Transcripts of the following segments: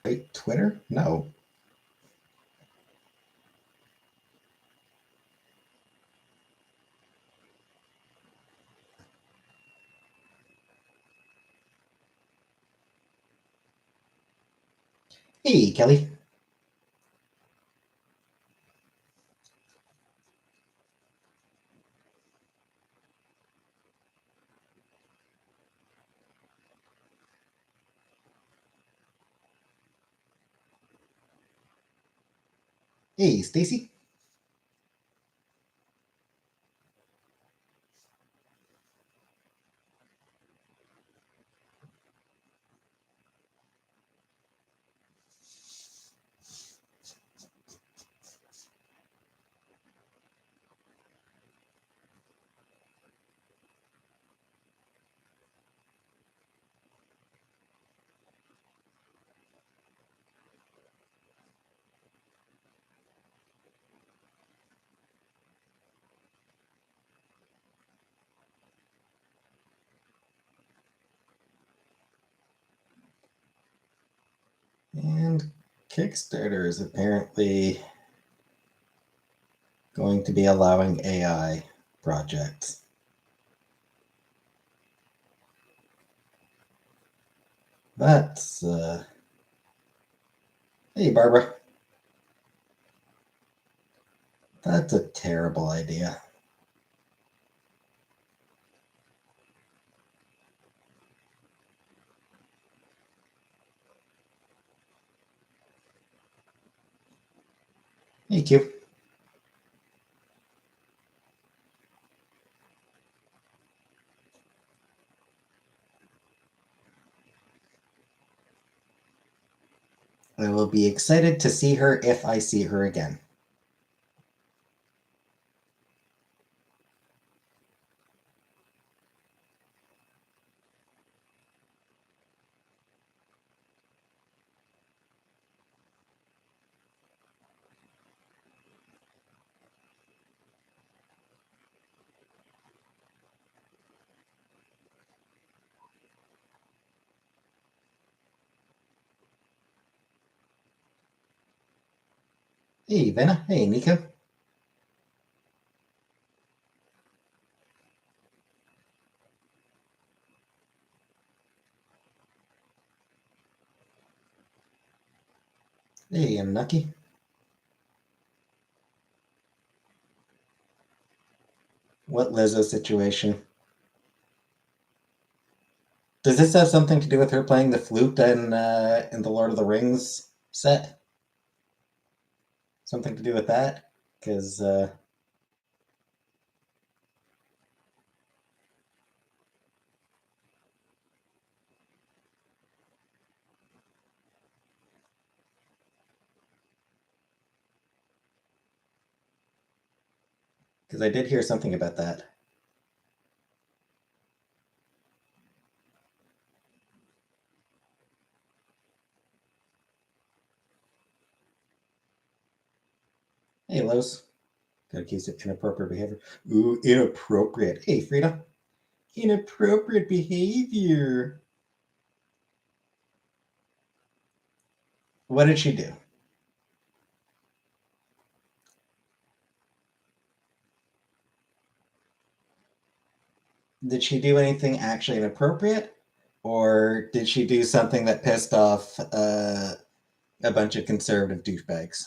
Wait, Twitter? No. Hey, Kelly. Hey, Stacy. And Kickstarter is apparently going to be allowing AI projects. That's, hey, Barbara. That's a terrible idea. Hey, Q. I will be excited to see her if I see her again. Hey, Venna. Hey, Nico. Hey, I'm Nucky. What Lizzo situation? Does this have something to do with her playing the flute in the Lord of the Rings set? Something to do with that? Because I did hear something about that. Hey, Lowe's. Got accused of inappropriate behavior. Ooh, inappropriate. Hey, Frida. Inappropriate behavior. What did she do? Did she do anything actually inappropriate? Or did she do something that pissed off a bunch of conservative douchebags?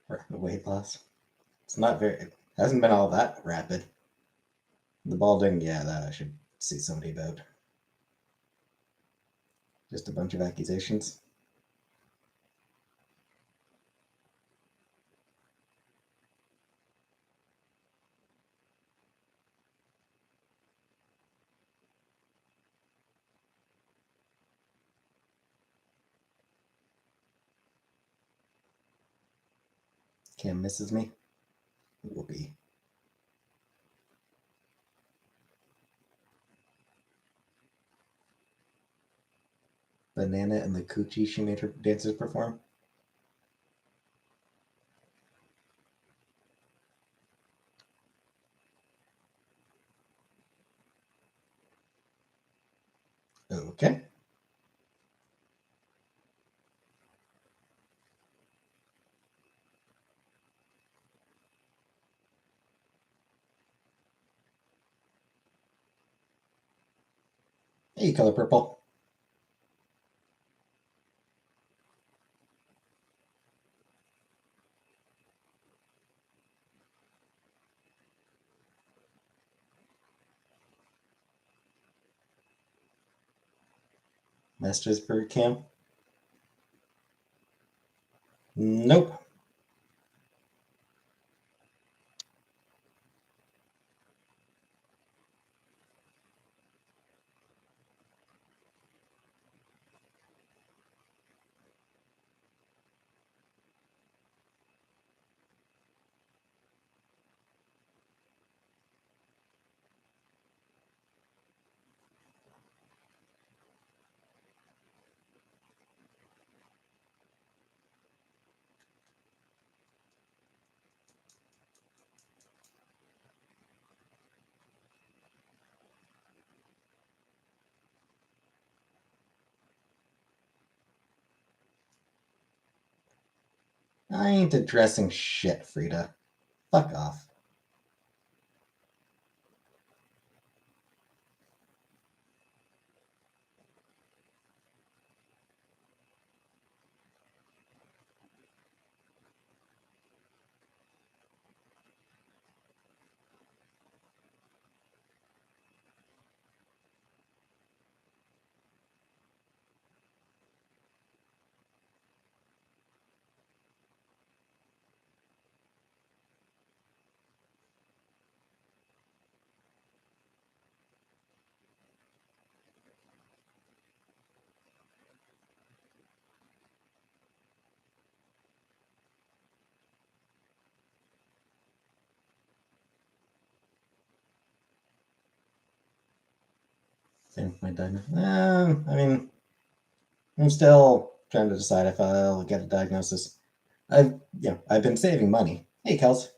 Or the weight loss? It's not very, it hasn't been all that rapid. The balding, yeah, that I should see somebody about. Just a bunch of accusations. Cam misses me. It will be Banana and the Coochie she made her dancers perform. Okay. Hey, color purple. Masters for Cam. Nope. I ain't addressing shit, Frida. Fuck off. Think my diagnosis. I mean, I'm still trying to decide if I'll get a diagnosis. I've been saving money. Hey, Kels.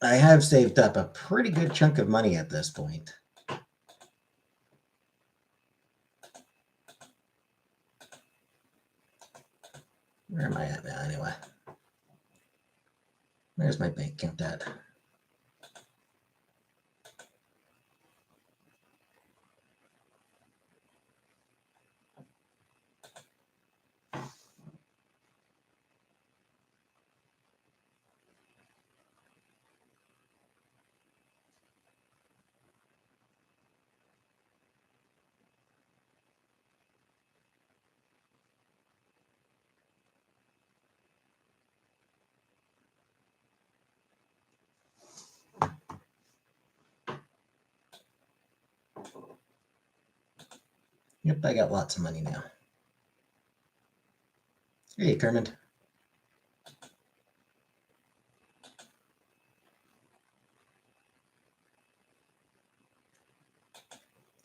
I have saved up a pretty good chunk of money at this point. Where am I at now, anyway? Where's my bank account at? Yep, I got lots of money now. Hey, Kermit.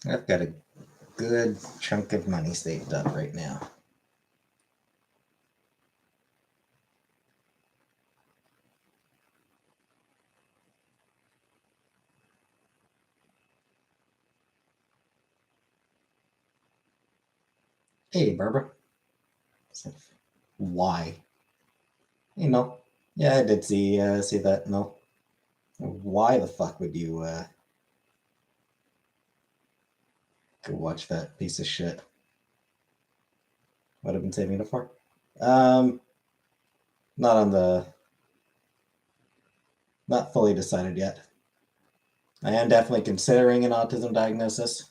I've got a good chunk of money saved up right now. Hey, Barbara. Why? You know, yeah, I did see that. No, why the fuck would you go watch that piece of shit? What have been saving it for? Um, not on the, not fully decided yet. I am definitely considering an autism diagnosis.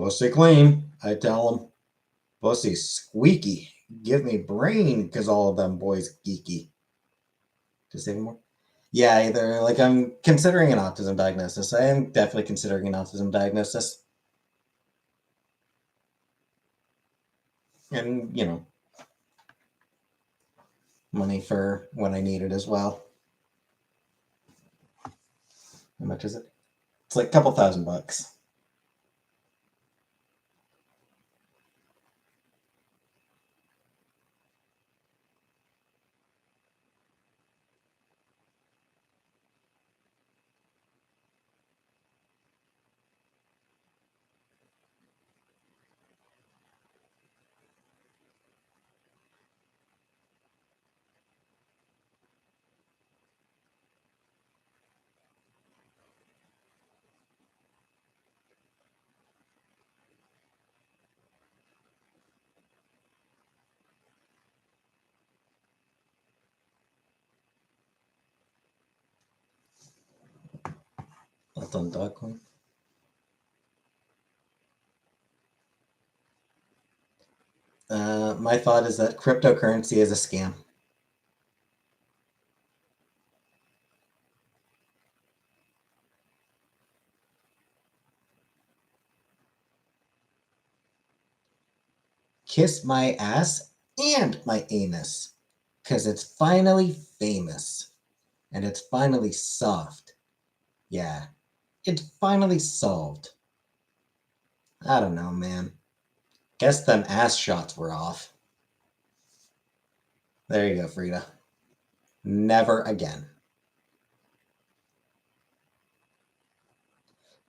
Pussy clean, I tell them. Pussy squeaky. Give me brain, because all of them boys geeky. To say more? Yeah, either like I'm considering an autism diagnosis. I am definitely considering an autism diagnosis. And, money for when I need it as well. How much is it? It's like a couple $1,000. That's on Dogcoin. My thought is that cryptocurrency is a scam. Kiss my ass and my anus. Because it's finally famous. And it's finally soft. Yeah, it's finally solved. I don't know, man. Guess them ass shots were off. There you go, Frida. Never again.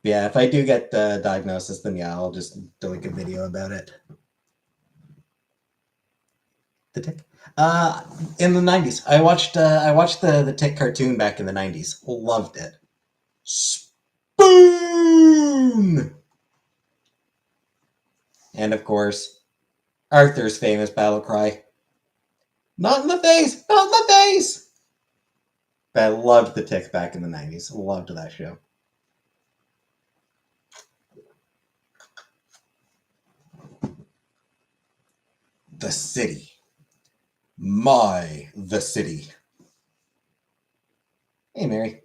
Yeah, if I do get the diagnosis, then yeah, I'll just do like a video about it. The Tick. Uh, in the '90s, I watched the Tick cartoon back in the '90s. Loved it. Spoon. And of course, Arthur's famous battle cry. Not in the face! Not in the face! But I loved the Tick back in the '90s. Loved that show. The city. The city. Hey, Mary.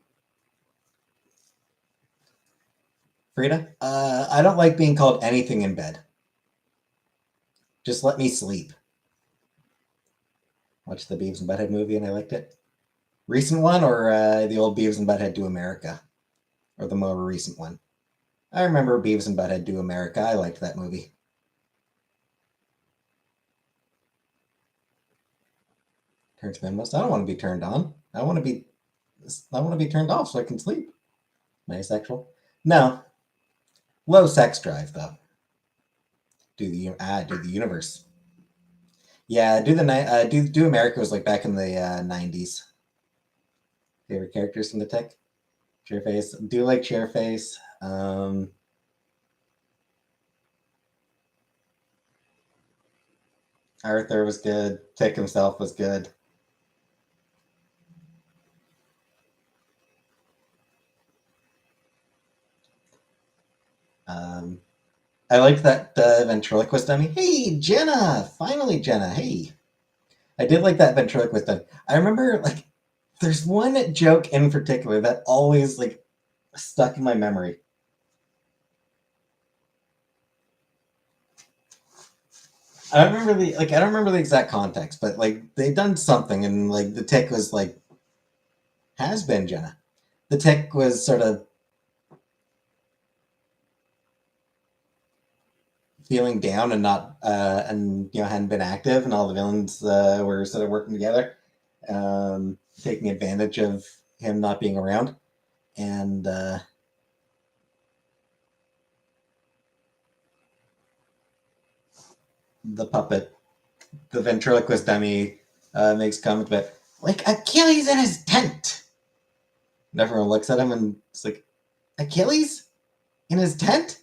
Frida? I don't like being called anything in bed. Just let me sleep. Watched the Beavis and Butthead movie and I liked it. Recent one or the old Beavis and Butthead Do America? Or the more recent one? I remember Beavis and Butthead Do America. I liked that movie. Turn to Minimust. I don't want to be turned on. I want to be turned off so I can sleep. Nice sexual. No. Low sex drive though. Do the universe. Yeah, do America was like back in the '90s. Favorite characters from the Tech? Chairface. Do like Chairface. Arthur was good. Tick himself was good. Um, I liked that ventriloquist dummy. Hey, Jenna! Finally, Jenna. Hey, I did like that ventriloquist dummy. I remember like there's one joke in particular that always like stuck in my memory. I don't remember the exact context, but like they done something, and like the Tick was like has been Jenna. The Tick was sort of feeling down and not and hadn't been active, and all the villains were sort of working together, taking advantage of him not being around, and the puppet, the ventriloquist dummy, makes comments about like Achilles in his tent. And everyone looks at him and it's like, Achilles in his tent?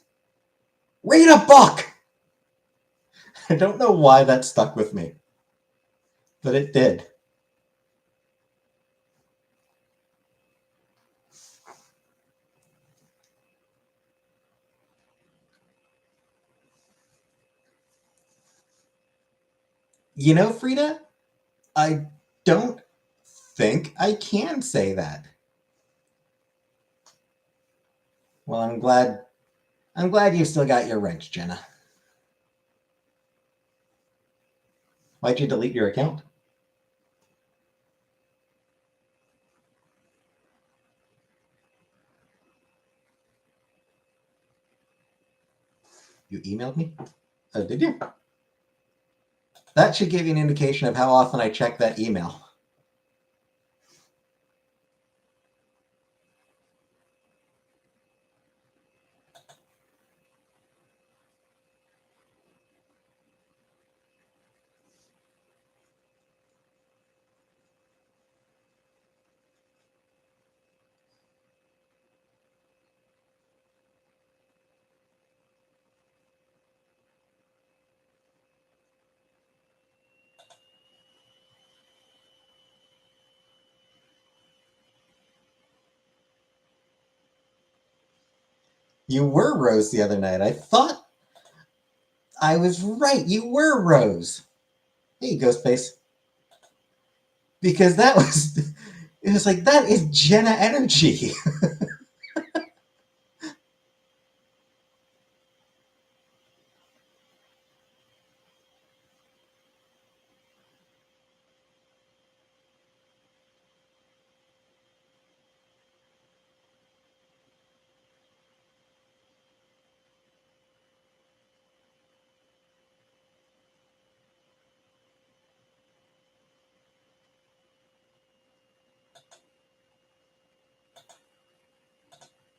Read a book. I don't know why that stuck with me, but it did. You know, Frida, I don't think I can say that. Well, I'm glad you still got your wrench, Jenna. Why'd you delete your account? You emailed me? Oh, did you? That should give you an indication of how often I check that email. You were Rose the other night. I thought I was right. You were Rose. Hey, Ghostface. Because that was, it was like, that is Jenna energy.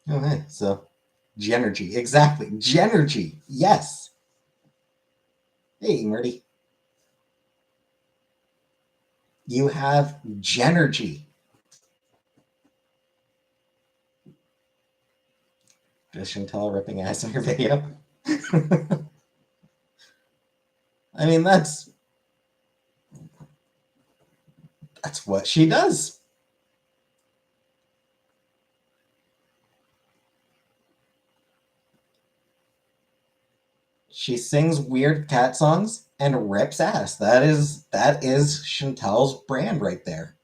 Okay, so Genergy. Exactly. Genergy. Yes. Hey, Murdy. You have Genergy. Just Chantel ripping ass in her video. I mean, that's what she does. She sings weird cat songs and rips ass. That is Chantel's brand right there.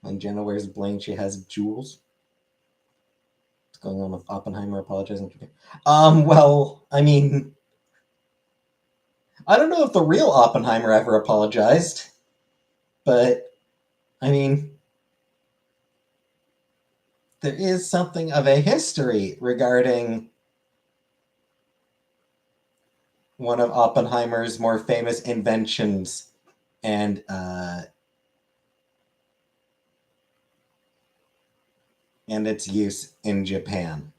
When Jenna wears bling, she has jewels. What's going on with Oppenheimer apologizing to me? Well, I mean, I don't know if the real Oppenheimer ever apologized, but I mean, there is something of a history regarding one of Oppenheimer's more famous inventions and its use in Japan.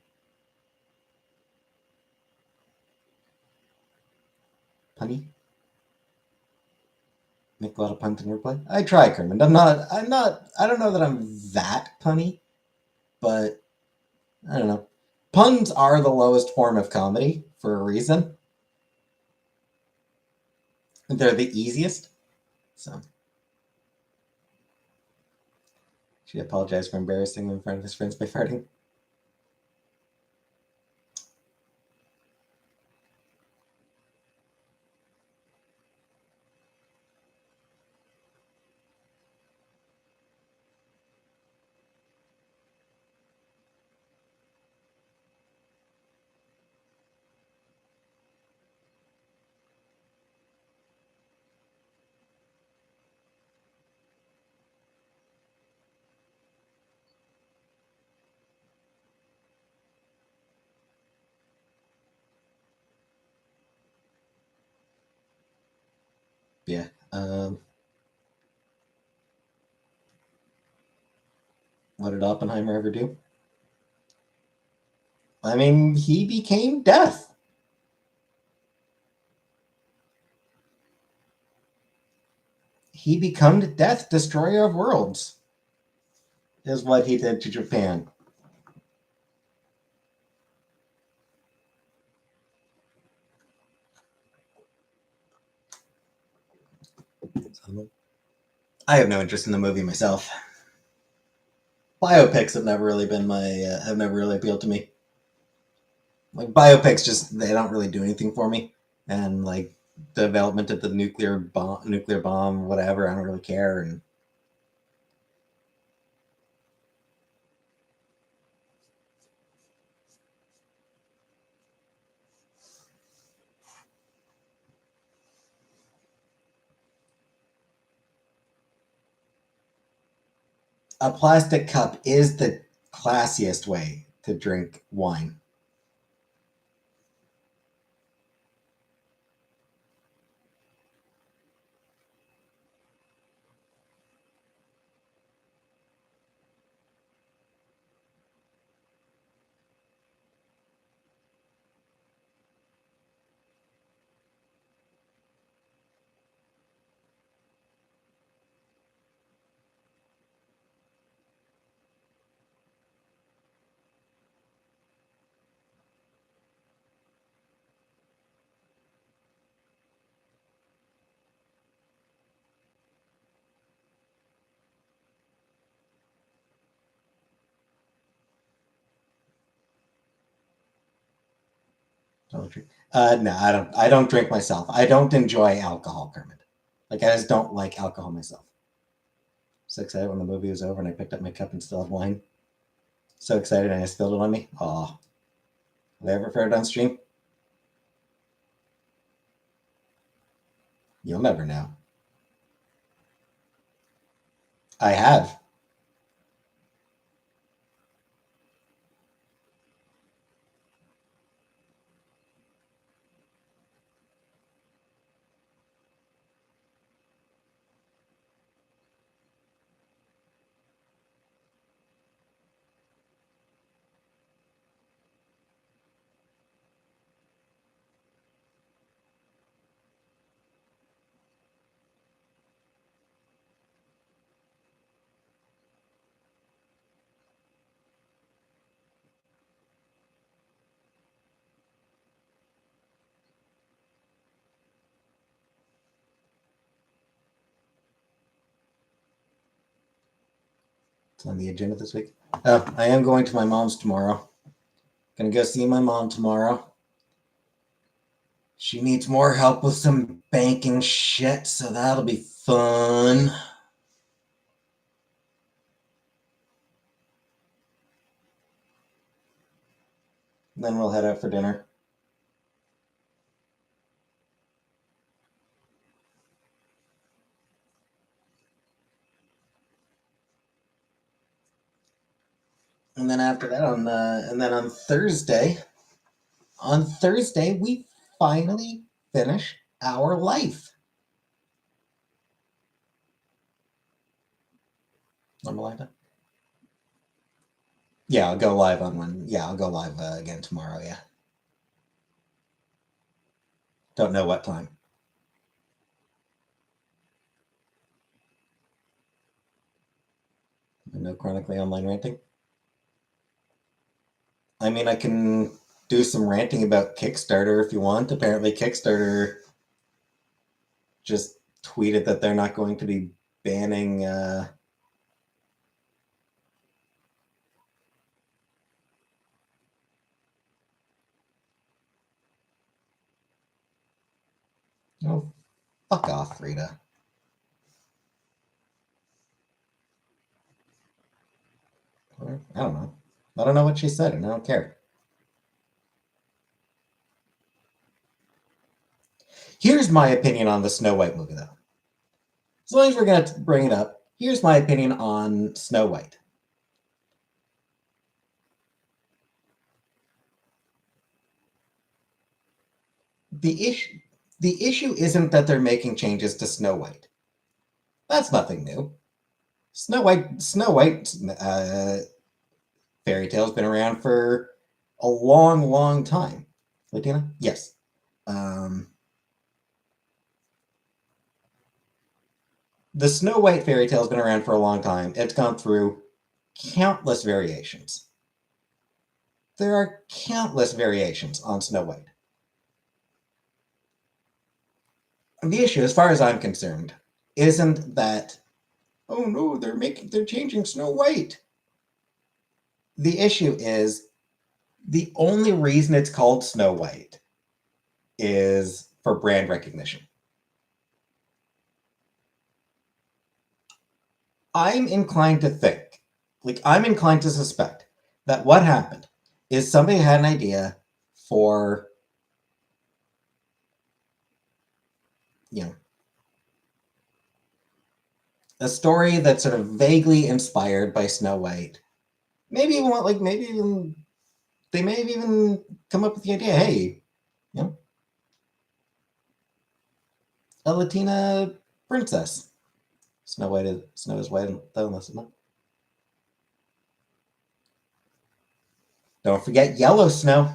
Punny? Make a lot of puns in your play? I try, Kermit. I don't know that I'm that punny, but I don't know. Puns are the lowest form of comedy for a reason. They're the easiest. So she apologized for embarrassing him in front of his friends by farting. Yeah. What did Oppenheimer ever do? I mean, he became death. He became death, destroyer of worlds, is what he did to Japan. I have no interest in the movie myself. Biopics have never really been my have never really appealed to me. Like biopics, just they don't really do anything for me, and like the development of the nuclear bomb, whatever. I don't really care. And a plastic cup is the classiest way to drink wine. No, I don't. I don't drink myself. I don't enjoy alcohol, Kermit. Like I just don't like alcohol myself. So excited when the movie was over and I picked up my cup and still had wine. So excited and I spilled it on me. Oh, have I ever fared on stream? You'll never know. I have. It's on the agenda this week. I am going to my mom's tomorrow. Gonna go see my mom tomorrow. She needs more help with some banking shit, so that'll be fun. And then we'll head out for dinner. And then after that, and then on Thursday, we finally finish our life. Normal. Yeah, I'll go live on one. Yeah, I'll go live again tomorrow. Yeah, don't know what time. No chronically online ranting. I mean, I can do some ranting about Kickstarter if you want. Apparently, Kickstarter just tweeted that they're not going to be banning. Oh, fuck off, Rita. I don't know. I don't know what she said, and I don't care. Here's my opinion on the Snow White movie, though. As long as we're going to bring it up, here's my opinion on Snow White. The issue, the issue isn't that they're making changes to Snow White. That's nothing new. Snow White fairy tale's been around for a long, long time. Latina, yes. Um, the Snow White fairy tale's been around for a long time. It's gone through countless variations. There are countless variations on Snow White. The issue, as far as I'm concerned, isn't that oh no, they're changing Snow White. The issue is the only reason it's called Snow White is for brand recognition. I'm inclined to think, I'm inclined to suspect that what happened is somebody had an idea for, you know, a story that's sort of vaguely inspired by Snow White. Maybe even maybe even they may have even come up with the idea, hey, you know, a Latina princess. Snow is white and thoneless, isn't it? Don't forget Yellow Snow.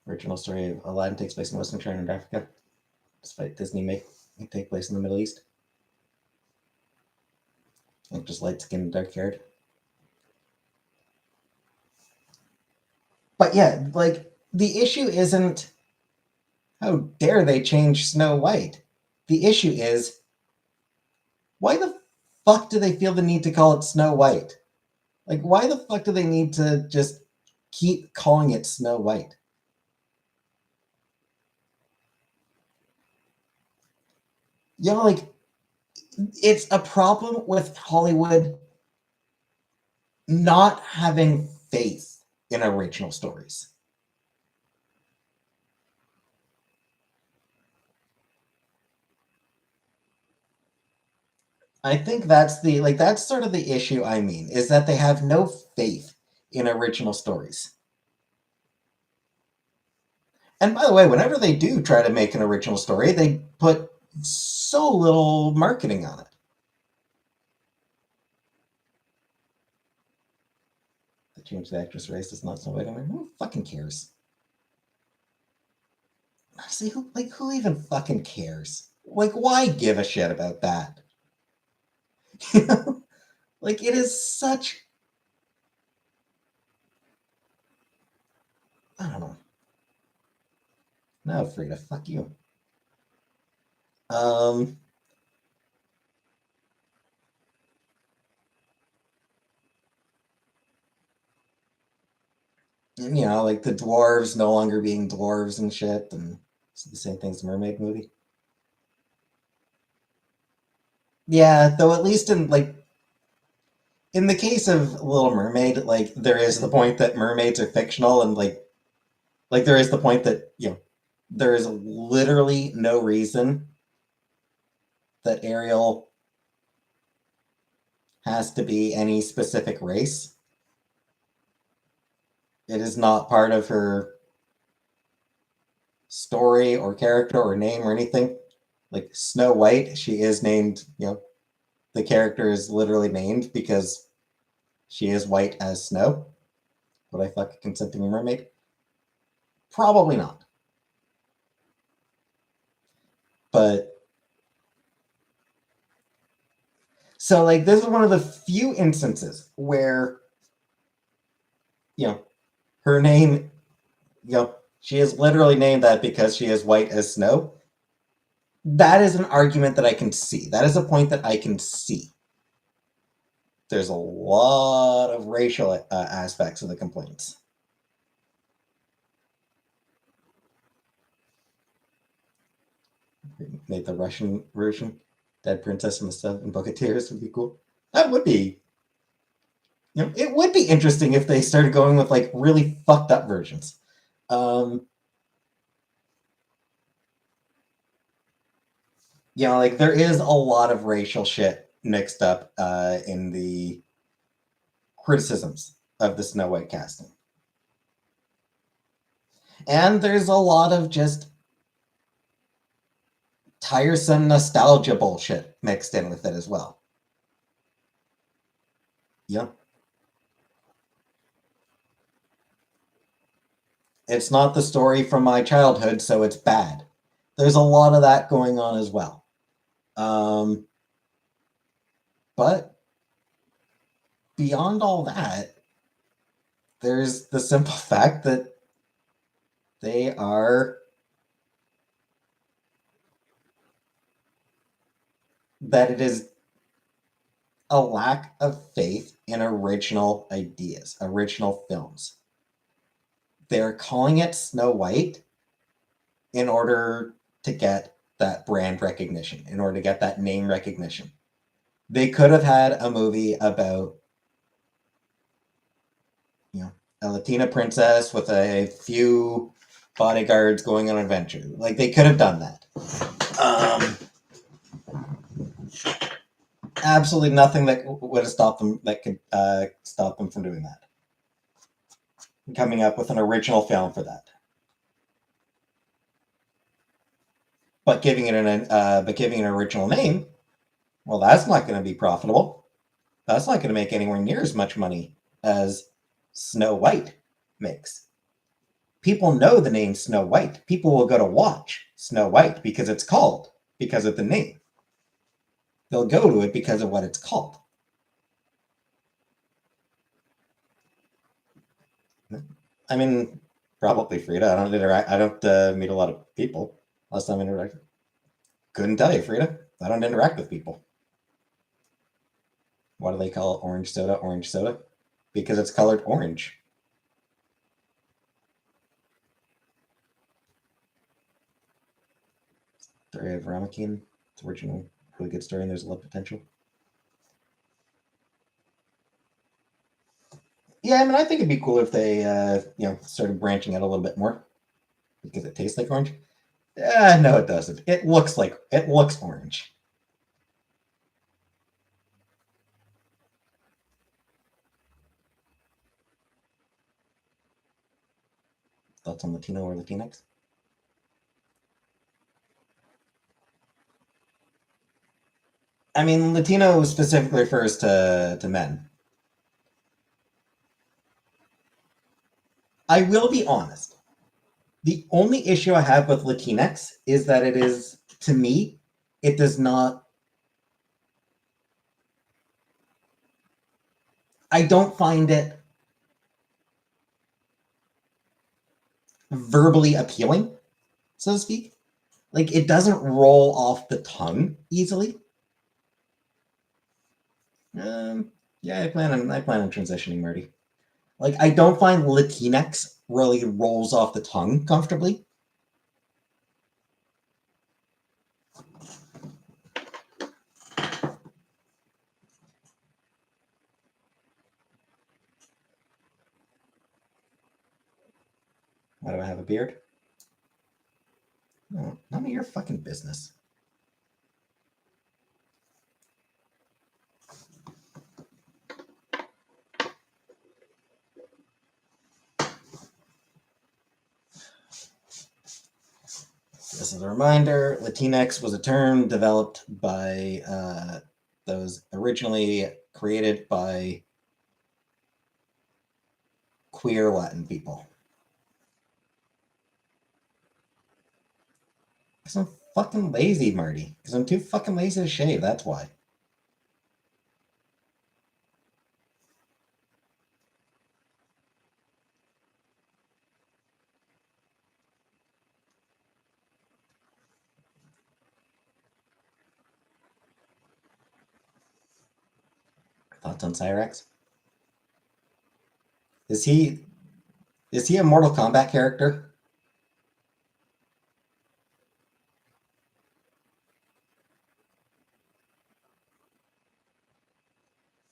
Original story of Aladdin takes place in Western China and Africa, despite Disney make it take place in the Middle East. Like just light skinned, dark haired. But yeah, the issue isn't how dare they change Snow White. The issue is why the fuck do they feel the need to call it Snow White? Like, why the fuck do they need to just keep calling it Snow White? You know, it's a problem with Hollywood not having faith in original stories. I think that's sort of the issue I mean, is that they have no faith in original stories. And by the way, whenever they do try to make an original story, they put so little marketing on it. They change the actress race, it's not so white. I mean, who fucking cares? Honestly, who even fucking cares? Like, why give a shit about that? You know? Like, it is such, I don't know. No, Frida, fuck you. Um, and, like the dwarves no longer being dwarves and shit, and it's the same thing as the mermaid movie. Yeah, though at least in the case of Little Mermaid, there is the point that mermaids are fictional, and there is the point that there is literally no reason that Ariel has to be any specific race. It is not part of her story or character or name or anything. Like Snow White, she is named, the character is literally named because she is white as snow. Would I fuck a consenting mermaid? Probably not. But so this is one of the few instances where her name, she is literally named that because she is white as snow. That is an argument that I can see. That is a point that I can see. There's a lot of racial aspects of the complaints. Made the Russian version, Dead Princess and the Seven Book of Tears would be cool. That would be, it would be interesting if they started going with really fucked up versions. There is a lot of racial shit mixed up in the criticisms of the Snow White casting. And there's a lot of just tiresome nostalgia bullshit mixed in with it as well. Yeah. It's not the story from my childhood, so it's bad. There's a lot of that going on as well. But beyond all that, there's the simple fact that They are that it is a lack of faith in original ideas, original films. They're calling it Snow White in order to get that brand recognition, in order to get that name recognition. They could have had a movie about, you know, a Latina princess with a few bodyguards going on an adventure. Like they could have done that. Absolutely nothing that would have stopped them that could stop them from doing that. Coming up with an original film for that, but giving it an original name. Well, that's not going to be profitable. That's not going to make anywhere near as much money as Snow White makes. People know the name Snow White. People will go to watch Snow White because it's called, because of the name. They'll go to it because of what it's called. I mean, probably Frida. I don't meet a lot of people. Last time I interacted, couldn't tell you, Frida. I don't interact with people. Why do they call orange soda orange soda? Because it's colored orange. Story of Ramakeen. It's original, really good story, and there's a lot of potential. Yeah, I mean, I think it'd be cool if they, started branching out a little bit more because it tastes like orange. No, it doesn't. It looks orange. Thoughts on Latino or Latinx? I mean, Latino specifically refers to men. I will be honest. The only issue I have with Latinx is that it is, to me, it does not. I don't find it verbally appealing, so to speak. Like it doesn't roll off the tongue easily. Yeah, I plan on transitioning, Marty. Like I don't find Latinx really rolls off the tongue comfortably. Why do I have a beard? No, none of your fucking business. This is a reminder. Latinx was a term developed by those originally created by queer Latin people. Because I'm fucking lazy, Marty. Because I'm too fucking lazy to shave. That's why. Thoughts on Cyrax? Is he a Mortal Kombat character?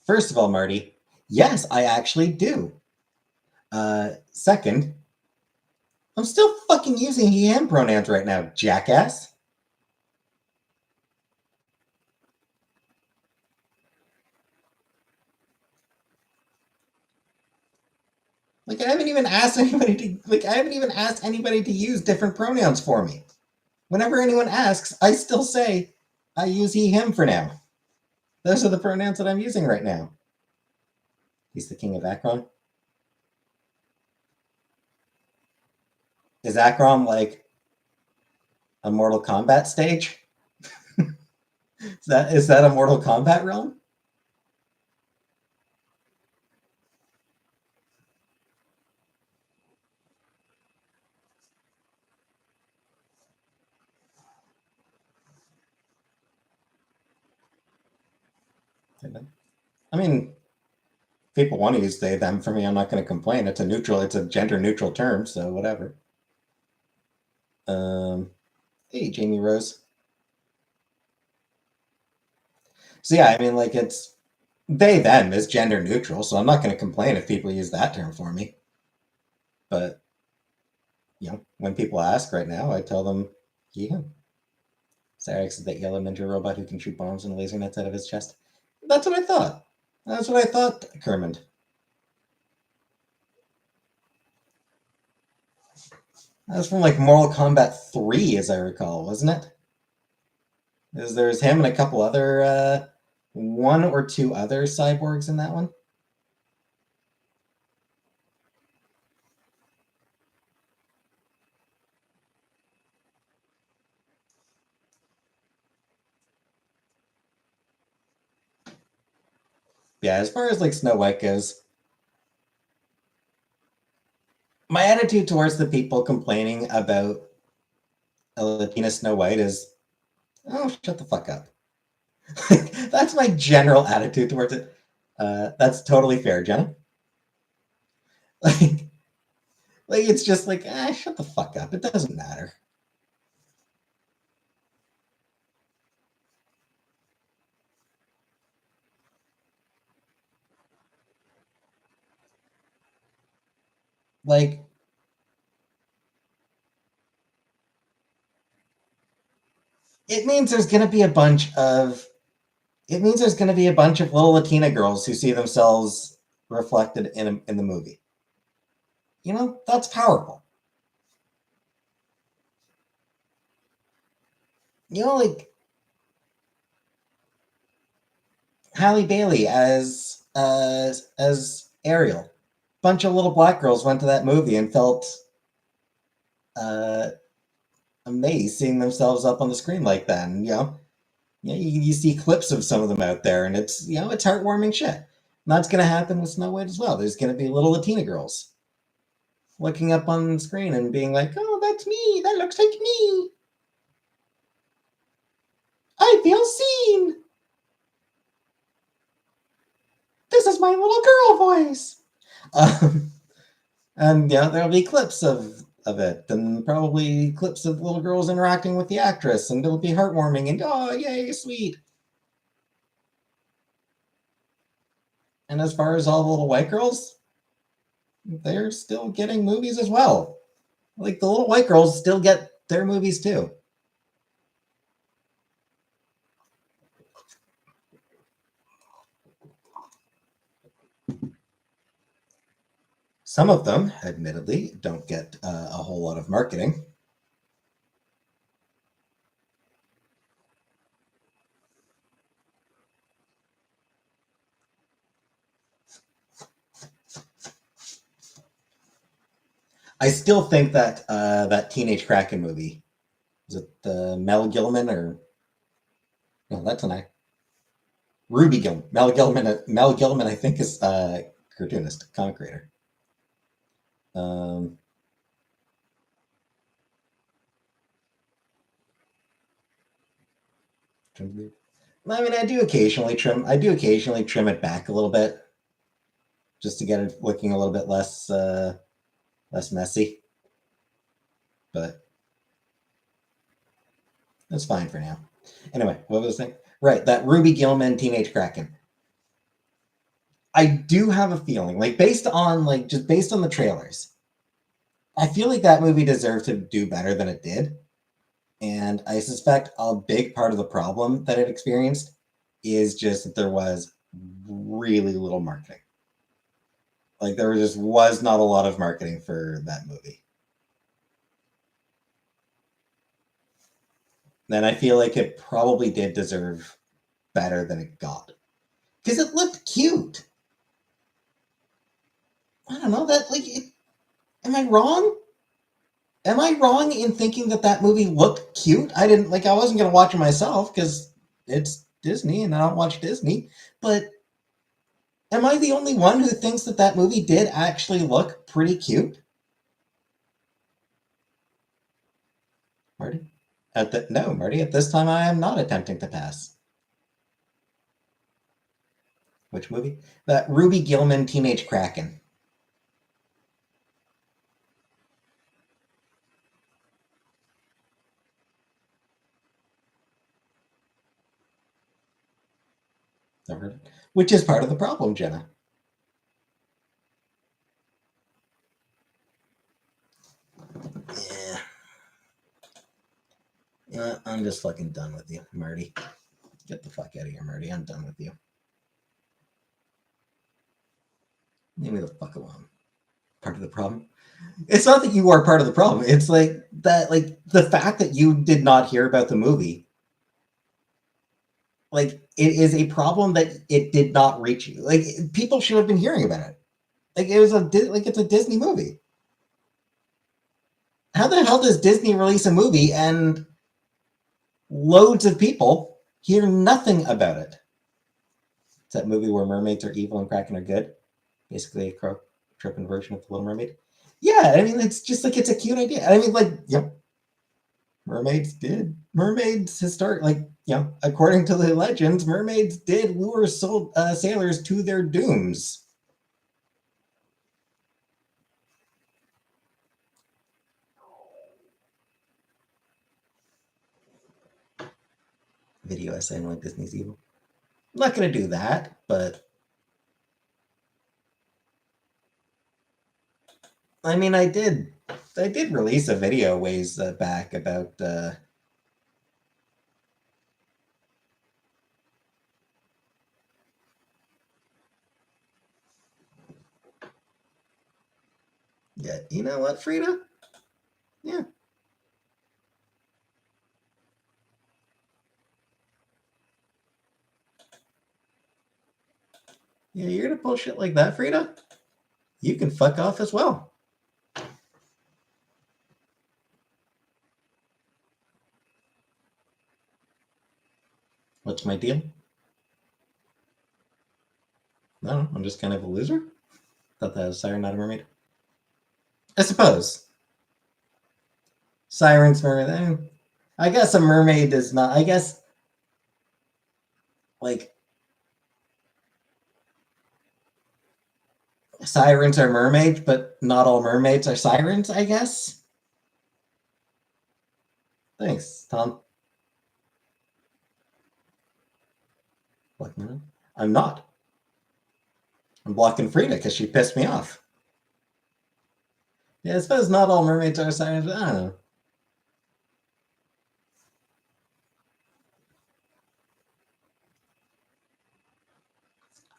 First of all, Marty, yes, I actually do. Second, I'm still fucking using he him pronouns right now, jackass. Like I haven't even asked anybody to use different pronouns for me. Whenever anyone asks, I still say I use he him for now. Those are the pronouns that I'm using right now. He's the king of Akron. Is Akron like a Mortal Kombat stage? Is that a Mortal Kombat realm? I mean, people want to use they them for me. I'm not going to complain. It's a neutral. It's a gender neutral term, so whatever. Um, hey, Jamie Rose. So yeah, I mean, like it's they them is gender neutral, so I'm not going to complain if people use that term for me. But when people ask right now, I tell them he him. Cyrix is that yellow ninja robot who can shoot bombs and laser nets out of his chest. That's what I thought. That's what I thought, Kermit. That was from like Mortal Kombat 3, as I recall, wasn't it? There's him and a couple other, one or two other cyborgs in that one. Yeah, as far as like Snow White goes, my attitude towards the people complaining about a Latina Snow White is, oh, shut the fuck up. That's my general attitude towards it. That's totally fair, Jenna. Like, like it's just like, shut the fuck up. It doesn't matter. Like, it means there's gonna be a bunch of it means there's gonna be a bunch of little Latina girls who see themselves reflected in the movie. That's powerful. Like Halle Bailey as Ariel. Bunch of little black girls went to that movie and felt uh, amazed seeing themselves up on the screen like that. And you see clips of some of them out there, and it's heartwarming shit. And that's gonna happen with Snow White as well. There's gonna be little Latina girls looking up on the screen and being like, "Oh, that's me. That looks like me. I feel seen. This is my little girl voice." Um, and there'll be clips of it, and probably clips of little girls interacting with the actress, and it'll be heartwarming and oh yay, sweet. And as far as all the little white girls, they're still getting movies as well. Like the little white girls still get their movies too. Some of them, admittedly, don't get a whole lot of marketing. I still think that that Teenage Kraken movie, is it Mel Gilman or no? That's an act. Ruby Gilman. Mel Gilman. Mel Gilman, I think, is cartoonist, comic creator. Um, I mean, I do occasionally trim. I do occasionally trim it back a little bit, just to get it looking a little bit less messy. But that's fine for now. Anyway, what was I saying? Right, that Ruby Gilman Teenage Kraken. I do have a feeling, like based on the trailers, I feel like that movie deserved to do better than it did. And I suspect a big part of the problem that it experienced is just that there was really little marketing. Like there just was not a lot of marketing for that movie. Then I feel like it probably did deserve better than it got. Because it looked cute. I don't know that am I wrong? Am I wrong in thinking that that movie looked cute? I wasn't going to watch it myself because it's Disney and I don't watch Disney, but am I the only one who thinks that that movie did actually look pretty cute? Marty? No, Marty, at this time I am not attempting to pass. Which movie? That Ruby Gillman Teenage Kraken. Never heard of it. Which is part of the problem, Jenna. Yeah. You know what? I'm just fucking done with you, Marty. Get the fuck out of here, Marty. I'm done with you. Leave me the fuck alone. Part of the problem. It's not that you are part of the problem. It's like that, like the fact that you did not hear about the movie. Like it is a problem that it did not reach you. Like people should have been hearing about it. Like it was it's a Disney movie. How the hell does Disney release a movie and loads of people hear nothing about it? It's that movie where mermaids are evil and Kraken are good. Basically, a tripping version of the Little Mermaid. Yeah, I mean, it's just like it's a cute idea. I mean, like, yep, mermaids historic, like, according to the legends, mermaids did lure sailors to their dooms. Video essay like Disney's evil. I'm not gonna do that, but I mean, I did release a video ways back about yeah, you know what, Frida? Yeah. Yeah, you're gonna pull shit like that, Frida? You can fuck off as well. What's my deal? No, I'm just kind of a loser. Thought that was Siren, not a mermaid. I suppose. Siren's mermaid. I guess a mermaid is not. I guess, like, sirens are mermaids, but not all mermaids are sirens, I guess. Thanks, Tom. I'm not. I'm blocking Frida because she pissed me off. Yeah, I suppose not all mermaids are sirens. I don't know.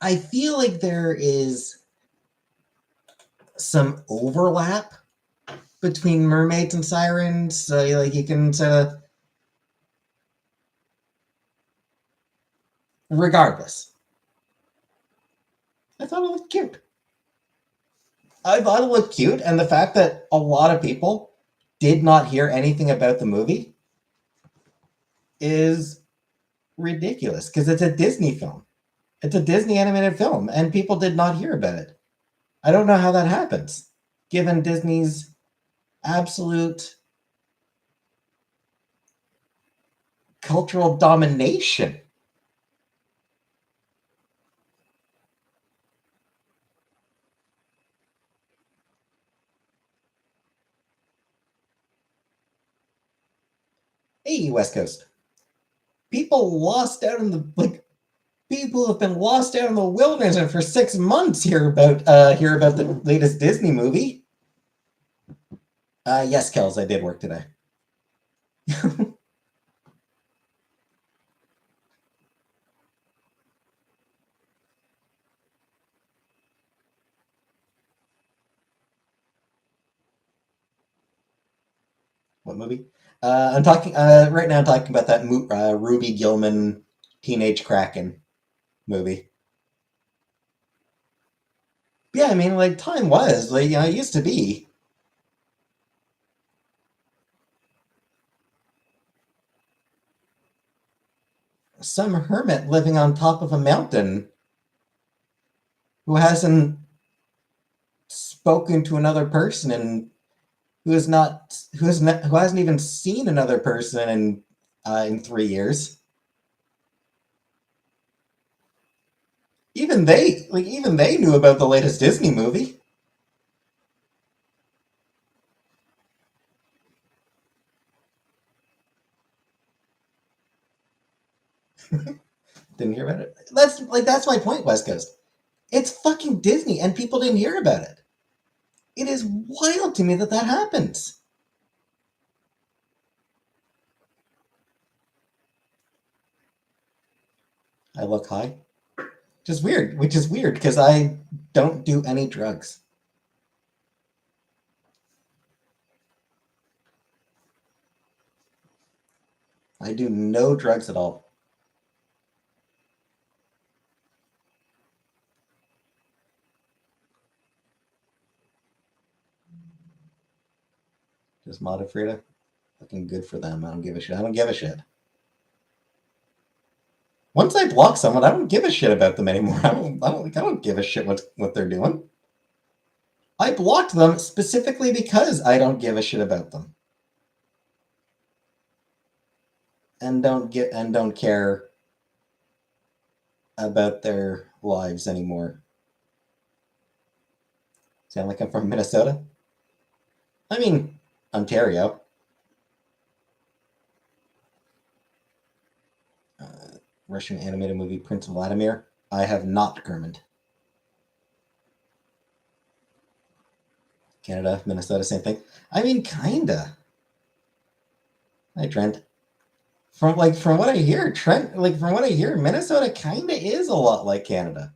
I feel like there is some overlap between mermaids and sirens. So, like, you can sort of. Regardless, I thought it looked cute. I thought it looked cute, and the fact that a lot of people did not hear anything about the movie is ridiculous because it's a Disney film. It's a Disney animated film, and people did not hear about it. I don't know how that happens, given Disney's absolute cultural domination. Hey, West Coast. People lost out in the people have been lost out in the wilderness for 6 months hear about the latest Disney movie. Yes, Kels, I did work today. What movie? I'm talking right now. I'm talking about that Ruby Gillman Teenage Kraken movie. Yeah, I mean, like time was like it used to be some hermit living on top of a mountain who hasn't spoken to another person and who hasn't even seen another person in 3 years. even they knew about the latest Disney movie. Didn't hear about it. That's my point, West Coast. It's fucking Disney, and people didn't hear about it. It is wild to me that that happens. I look high. Which is weird because I don't do any drugs. I do no drugs at all. Just Modifrida. Looking good for them. I don't give a shit. I don't give a shit. Once I block someone, I don't give a shit about them anymore. I don't give a shit what they're doing. I blocked them specifically because I don't give a shit about them. And don't care about their lives anymore. Sound like I'm from Minnesota? I mean, Ontario. Russian animated movie Prince Vladimir. I have not determined. Canada, Minnesota, same thing. I mean, kinda. Hi, Trent. From what I hear, Minnesota kinda is a lot like Canada.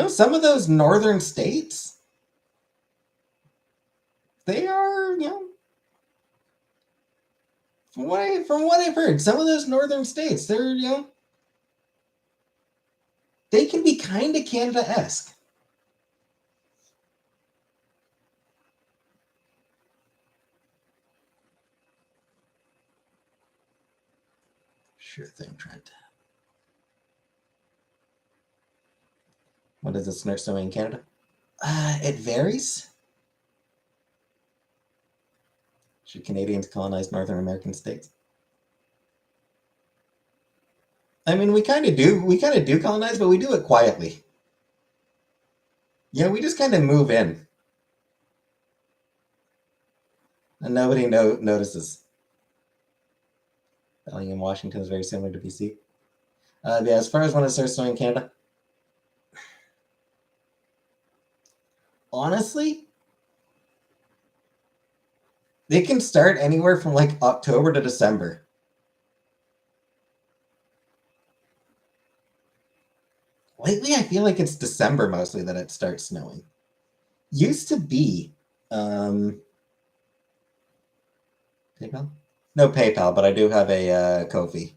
Some of those northern states, they are, from what I've heard, some of those northern states, they can be kind of Canada-esque. Sure thing, Trent. What is it snowing in Canada? It varies. Should Canadians colonize Northern American states? I mean, we kind of do. We kind of do colonize, but we do it quietly. We just kind of move in, and nobody notices. Bellingham, Washington is very similar to BC. Yeah, as far as when it starts snowing in Canada, honestly, they can start anywhere from like October to December. Lately, I feel like it's December mostly that it starts snowing. Used to be PayPal? No PayPal, but I do have a Ko-fi.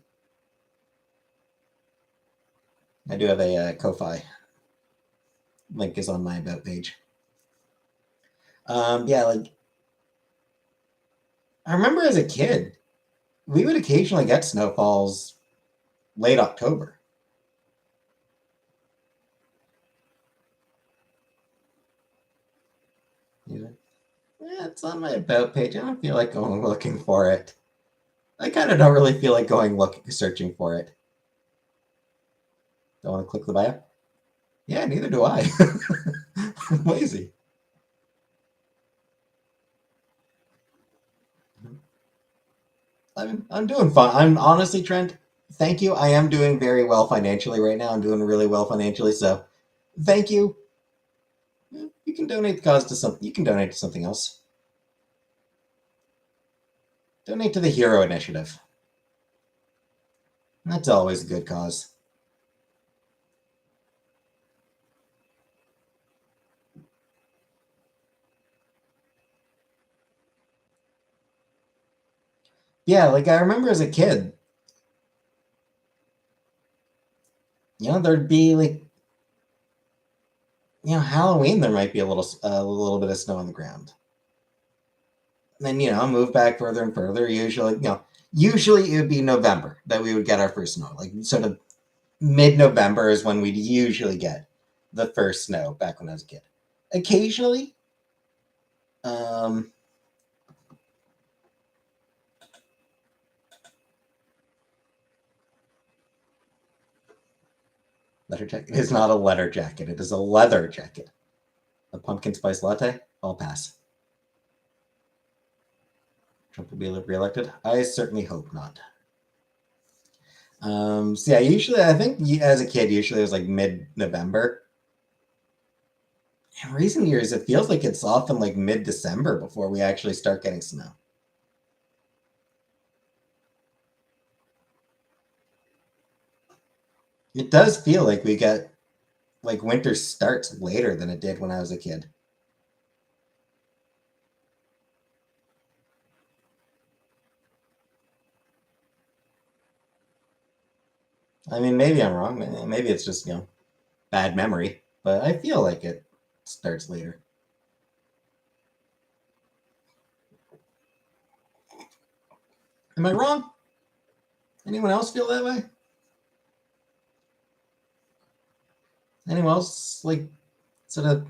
I do have a Ko-fi. Link is on my about page. Yeah, like I remember as a kid, we would occasionally get snowfalls late October. Yeah, it's on my about page. I don't feel like going looking for it. I kind of don't really feel like going looking searching for it. Don't want to click the bio. Yeah, neither do I. I'm lazy. I'm doing fine. I'm honestly, Trent. Thank you. I am doing very well financially right now. I'm doing really well financially. So, thank you. You can donate the cause to something. You can donate to something else. Donate to the Hero Initiative. That's always a good cause. Yeah, like I remember as a kid, there'd be like, Halloween. There might be a little bit of snow on the ground. And then move back further and further. Usually it would be November that we would get our first snow. Like sort of mid-November is when we'd usually get the first snow back when I was a kid. Occasionally, um, Letter jacket. It is not a letter jacket. It is a leather jacket. A pumpkin spice latte? I'll pass. Trump will be reelected? I certainly hope not. So yeah, usually I think as a kid, usually it was like mid-November. In recent years, it feels like it's often like mid-December before we actually start getting snow. It does feel like we get like winter starts later than it did when I was a kid. I mean, maybe I'm wrong. Maybe it's just, bad memory, but I feel like it starts later. Am I wrong? Anyone else feel that way? Anyone else like sort of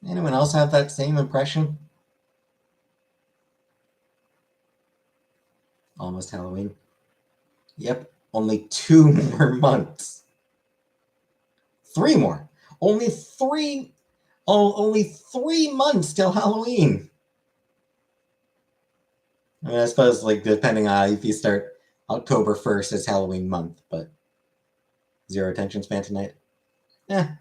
anyone else have that same impression? Almost Halloween. Yep, only 2 more months. 3 more. Only three. Oh, only 3 months till Halloween. I mean, I suppose like depending on if you start October 1st is Halloween month, but zero attention span tonight. Yeah,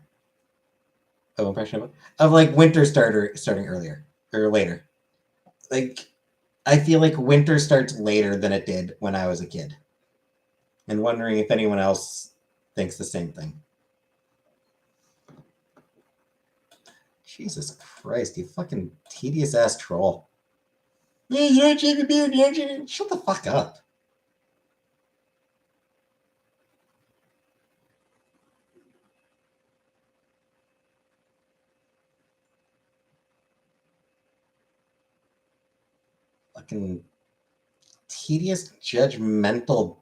no impression of like winter starting earlier or later. Like I feel like winter starts later than it did when I was a kid, and wondering if anyone else thinks the same thing. Jesus Christ, you fucking tedious ass troll. Yeah, you don't shave your beard, you don't shave. Shut the fuck up. Fucking tedious, judgmental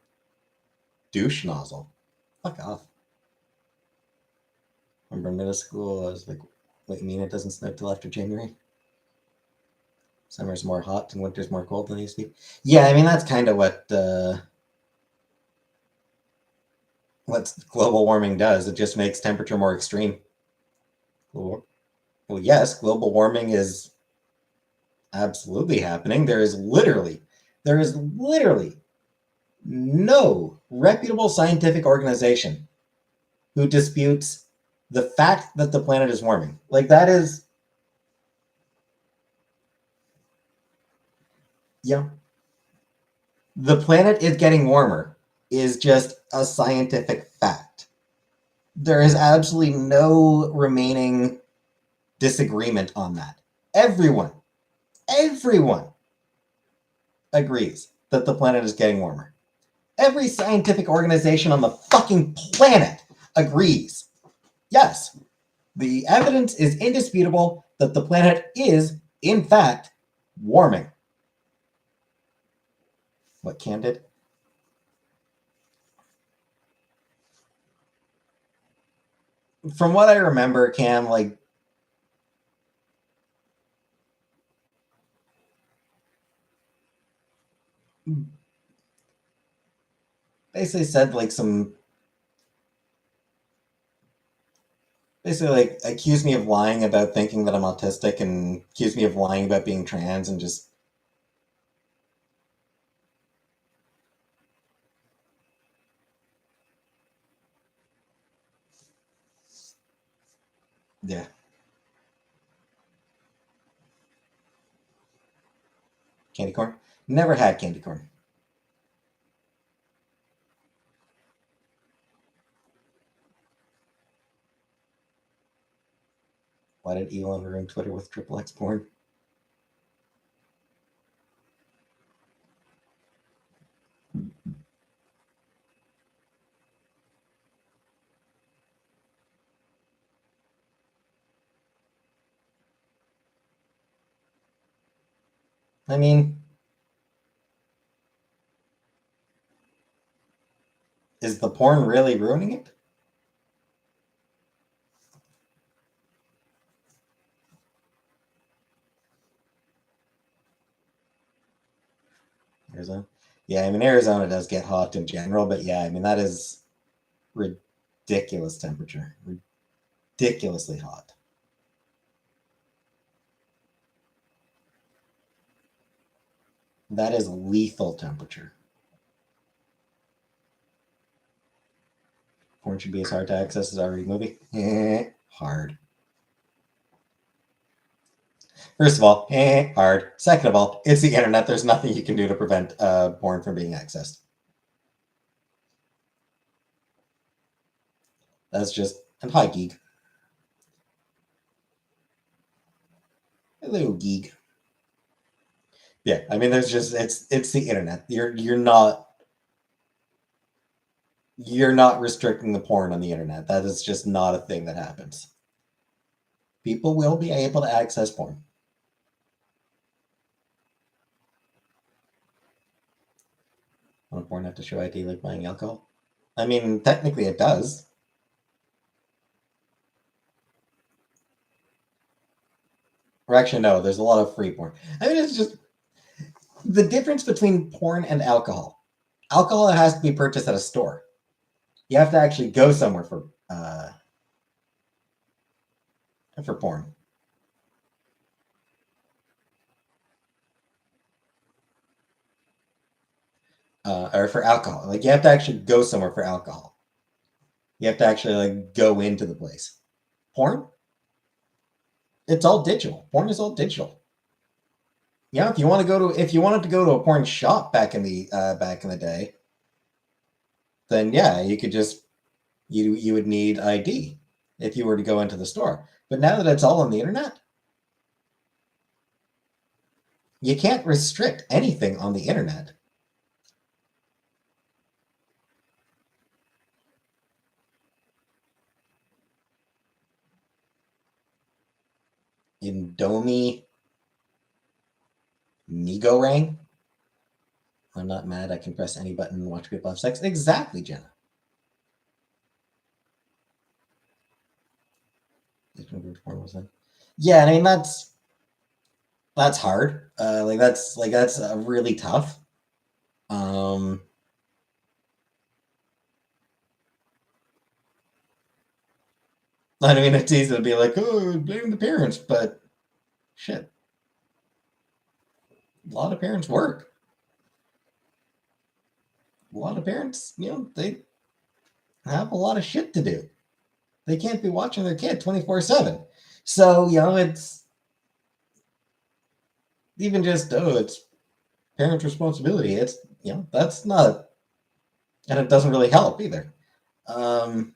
douche nozzle. Fuck off. Remember middle school, I was like, what, you mean it doesn't snow till after January? Summer's more hot and winter's more cold than it used to be. Yeah, I mean, that's kind of what global warming does. It just makes temperature more extreme. Well, yes, global warming is absolutely happening. There is literally no reputable scientific organization who disputes the fact that the planet is warming. Like that is, yeah, the planet is getting warmer is just a scientific fact. There is absolutely no remaining disagreement on that. Everyone agrees that the planet is getting warmer. Every scientific organization on the fucking planet agrees. Yes, the evidence is indisputable that the planet is, in fact, warming. What, Candid? From what I remember, Cam, like, basically said, like, basically, like, accused me of lying about thinking that I'm autistic and accused me of lying about being trans and just, yeah. Candy corn? Never had candy corn. Why did Elon ruin Twitter with triple X porn? I mean, is the porn really ruining it? Arizona. Yeah, I mean Arizona does get hot in general, but yeah, I mean that is ridiculous temperature, ridiculously hot. That is lethal temperature. Porn should be as hard to access as already movie. Hard. First of all, hard. Second of all, it's the internet. There's nothing you can do to prevent porn from being accessed. That's just and hi geek. Hello geek. Yeah, I mean, there's just it's the internet. You're not restricting the porn on the internet. That is just not a thing that happens. People will be able to access porn. On porn have to show ID like buying alcohol? I mean, technically it does. Or actually, no, there's a lot of free porn. I mean, it's just the difference between porn and alcohol. Alcohol has to be purchased at a store. You have to actually go somewhere for porn. Or for alcohol. Like you have to actually go somewhere for alcohol. You have to actually like go into the place. Porn, it's all digital. Porn is all digital. Yeah, if you wanted to go to a porn shop back in the day, then yeah, you could just you would need ID if you were to go into the store. But now that it's all on the internet, you can't restrict anything on the internet. Indomie Nigorang. I'm not mad. I can press any button and watch people have sex. Exactly, Jenna. Yeah, I mean that's hard. That's really tough. Um, I mean, it's easy to be like, oh, blame the parents, but shit, a lot of parents work. A lot of parents, they have a lot of shit to do. They can't be watching their kid 24/7. So, it's even just, oh, it's parents' responsibility. It's, that's not, and it doesn't really help either. Um,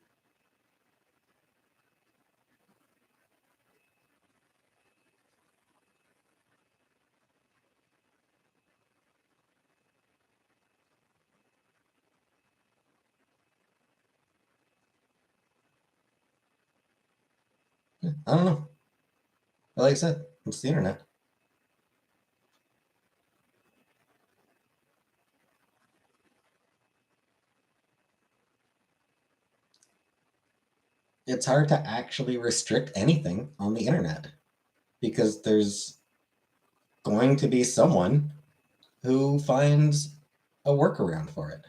I don't know. But like I said, it's the internet. It's hard to actually restrict anything on the internet because there's going to be someone who finds a workaround for it.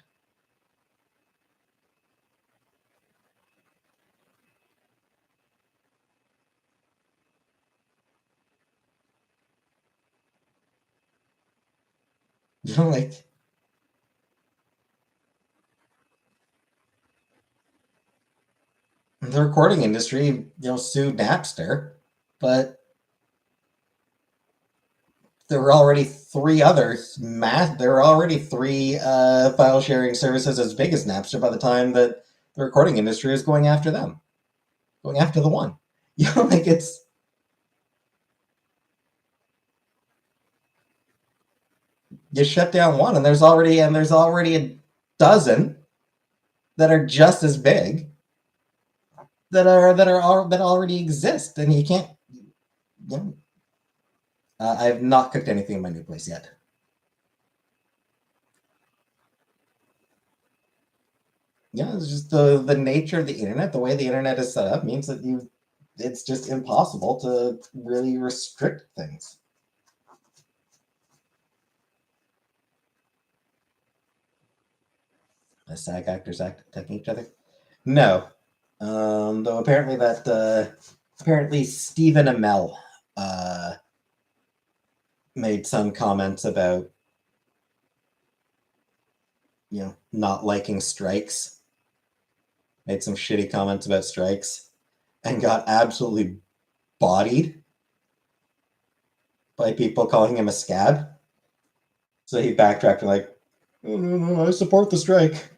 Like the recording industry, sued Napster, but there were already three file sharing services as big as Napster by the time that the recording industry is going after them, going after the one. Like you shut down one and there's already a dozen that are just as big that already exist, and you can't. You know, I have not cooked anything in my new place yet. Yeah, it's just the nature of the internet. The way the internet is set up means that it's just impossible to really restrict things. SAG actors attacking each other. No, though apparently Stephen Amell made some comments about not liking strikes. Made some shitty comments about strikes, and got absolutely bodied by people calling him a scab. So he backtracked and like, oh, no, I support the strike.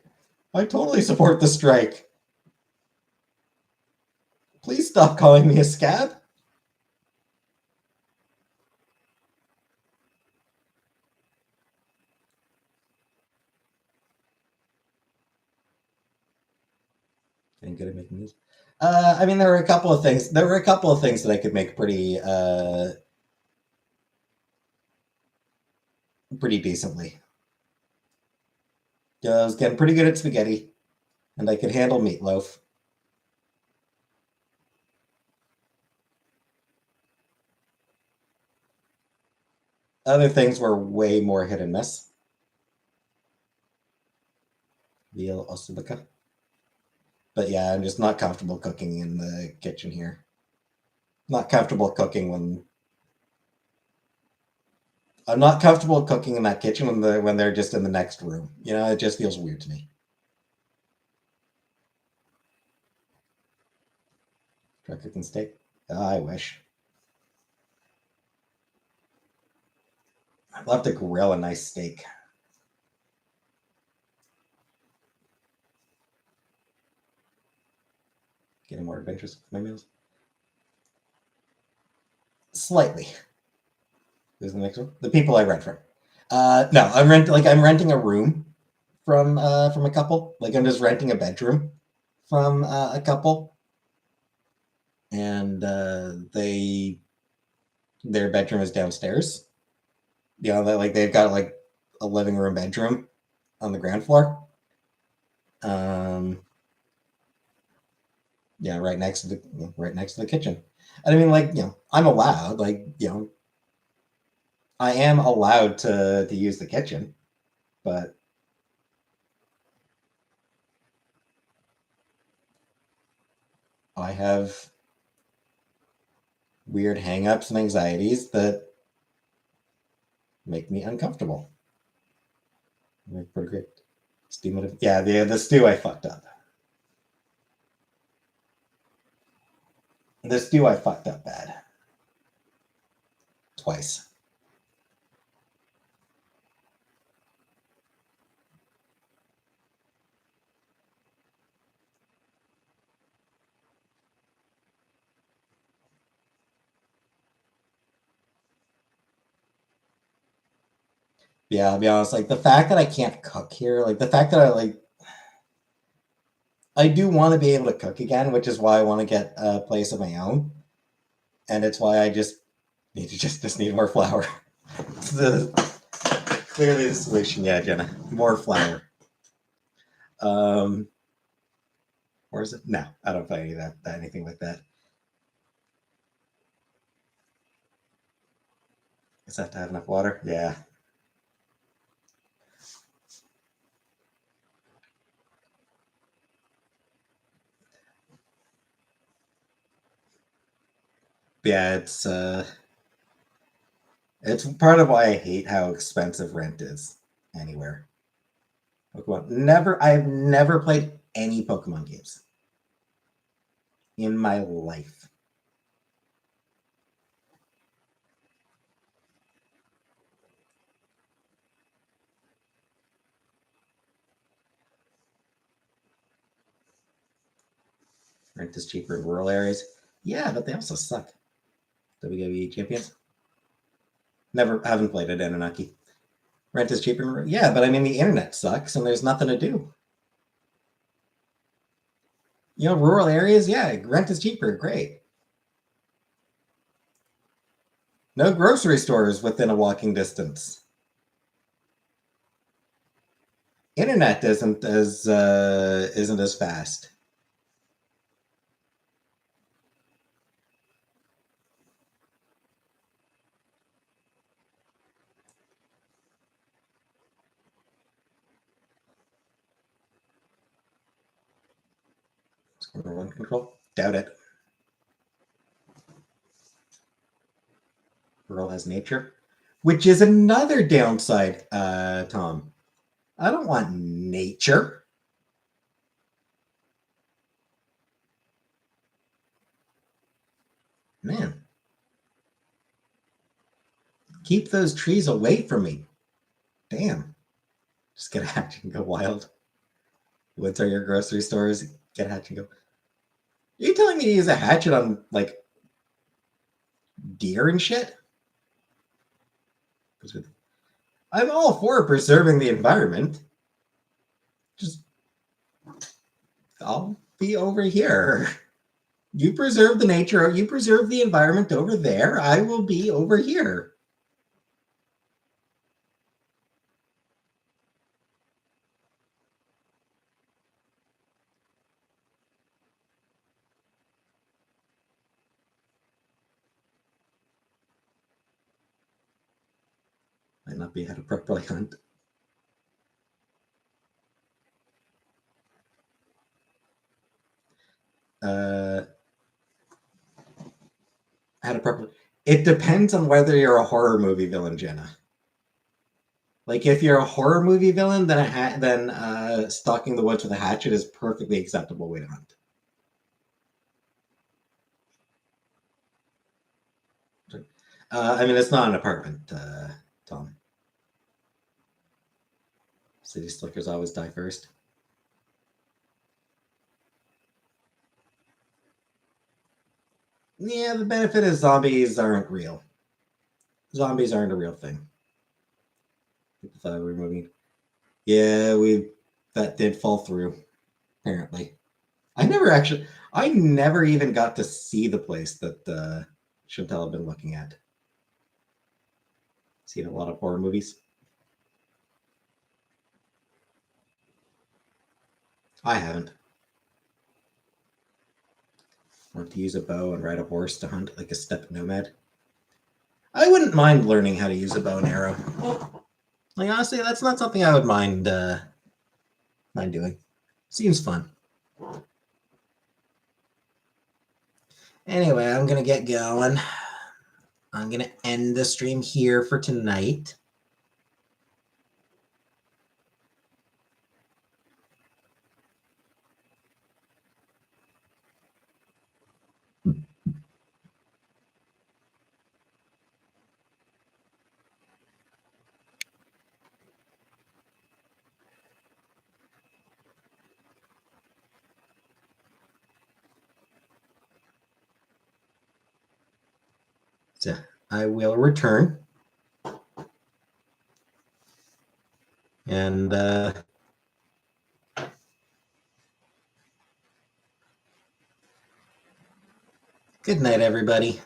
I totally support the strike. Please stop calling me a scab. Getting good at making news. I mean, there were a couple of things. There were a couple of things that I could make pretty decently. I was getting pretty good at spaghetti, and I could handle meatloaf. Other things were way more hit and miss. Veal ossibica. But yeah, I'm just not comfortable cooking in the kitchen here. Not comfortable cooking when I'm not comfortable cooking in that kitchen when they're just in the next room. It just feels weird to me. Try cooking steak. Oh, I wish. I'd love to grill a nice steak. Getting more adventurous with my meals. Slightly. Who's the next one? The people I rent from. No, I'm renting a room from a couple. Like I'm just renting a bedroom from a couple, and their bedroom is downstairs. They've got like a living room bedroom on the ground floor. Um, yeah, right next to the kitchen. And I mean, I'm allowed, I am allowed to use the kitchen, but I have weird hangups and anxieties that make me uncomfortable. Pretty great. Yeah, the stew I fucked up. The stew I fucked up bad. Twice. Yeah, I'll be honest, the fact that I can't cook here, the fact that I do want to be able to cook again, which is why I want to get a place of my own. And it's why I just need more flour. Clearly the solution, yeah, Jenna. More flour. Or is it? No, I don't find any of that anything like that. Is that to have enough water? Yeah. Yeah, it's part of why I hate how expensive rent is anywhere. Pokemon. I've never played any Pokemon games in my life. Rent is cheaper in rural areas. Yeah, but they also suck. WWE champions. Never haven't played it, Anunnaki. Rent is cheaper. Yeah, but I mean the internet sucks and there's nothing to do. Rural areas, yeah, rent is cheaper. Great. No grocery stores within a walking distance. Internet isn't as fast. Remote control? Doubt it. Girl has nature. Which is another downside, Tom. I don't want nature. Man, keep those trees away from me. Damn. Just get a hatchet and go wild. What's are your grocery stores? Get a hatchet and go. Are you telling me to use a hatchet on, like, deer and shit? I'm all for preserving the environment. Just, I'll be over here. You preserve the nature, you preserve the environment over there. I will be over here. Might not be how to properly hunt. How to properly. It depends on whether you're a horror movie villain, Jenna. Like if you're a horror movie villain, then stalking the woods with a hatchet is perfectly acceptable way to hunt. I mean, it's not an apartment, Tom. City slickers always die first. Yeah, the benefit is zombies aren't real. Zombies aren't a real thing. People thought we were moving. Yeah, that did fall through. Apparently, I never even got to see the place that Chantel had been looking at. Seen a lot of horror movies. I haven't. Want to use a bow and ride a horse to hunt like a steppe nomad? I wouldn't mind learning how to use a bow and arrow. Like honestly, that's not something I would mind doing. Seems fun. Anyway, I'm gonna get going. I'm gonna end the stream here for tonight. So I will return. And good night, everybody.